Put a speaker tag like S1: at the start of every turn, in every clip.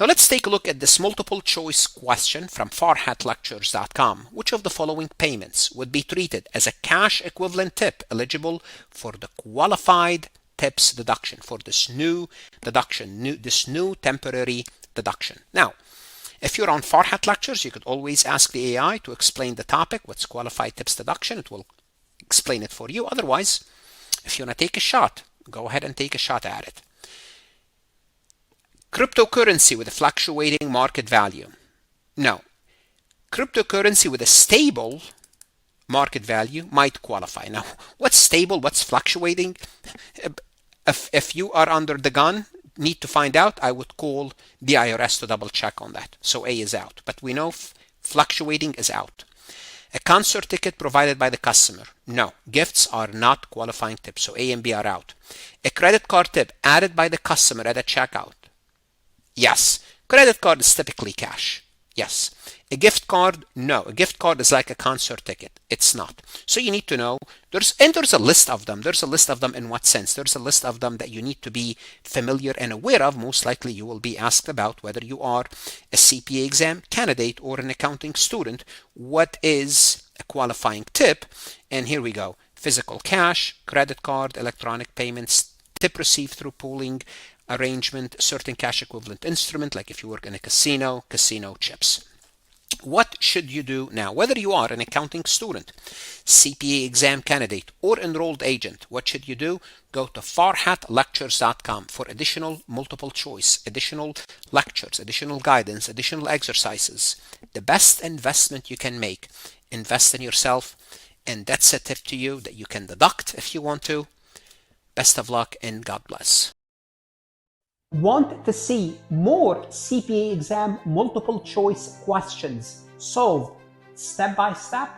S1: Now let's take a look at this multiple choice question from farhatlectures.com. Which of the following payments would be treated as a cash equivalent tip eligible for the qualified tips deduction, for this new deduction, this new temporary deduction? Now, if you're on Farhat Lectures, you could always ask the AI to explain the topic, what's qualified tips deduction. It will explain it for you. Otherwise, if you want to take a shot, go ahead and take a shot at it. Cryptocurrency with a fluctuating market value. No. Cryptocurrency with a stable market value might qualify. Now, what's stable? What's fluctuating? If you are under the gun, need to find out, I would call the IRS to double check on that. So A is out. But we know fluctuating is out. A concert ticket provided by the customer. No, gifts are not qualifying tips. So A and B are out. A credit card tip added by the customer at a checkout. Yes. Credit card is typically cash. Yes. A gift card? No. A gift card is like a concert ticket. It's not. So you need to know. There's a list of them. There's a list of them in what sense? There's a list of them that you need to be familiar and aware of. Most likely you will be asked about whether you are a CPA exam candidate or an accounting student. What is a qualifying tip? And here we go. Physical cash, credit card, electronic payments, tip received through pooling arrangement, certain cash equivalent instrument, like if you work in a casino chips. What should you do now? Whether you are an accounting student, CPA exam candidate, or enrolled agent, what should you do? Go to farhatlectures.com for additional multiple choice, additional lectures, additional guidance, additional exercises. The best investment you can make. Invest in yourself, and that's a tip to you that you can deduct if you want to. Best of luck and God bless.
S2: Want to see more CPA exam multiple choice questions solved step by step?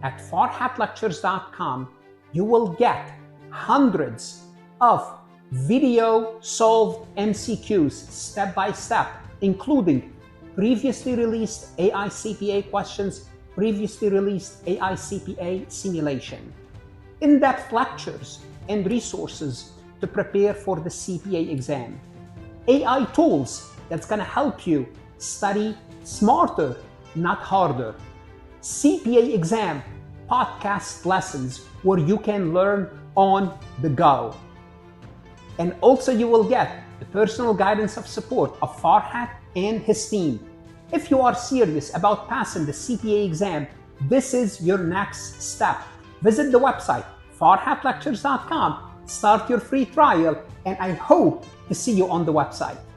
S2: At farhatlectures.com, you will get hundreds of video solved MCQs step by step, including previously released AI CPA questions, previously released AI CPA simulation, in-depth lectures and resources to prepare for the CPA exam, AI tools that's going to help you study smarter, not harder, CPA exam podcast lessons where you can learn on the go. And also you will get the personal guidance of support of Farhat and his team. If you are serious about passing the CPA exam, this is your next step. Visit the website farhatlectures.com, start your free trial, and I hope to see you on the website.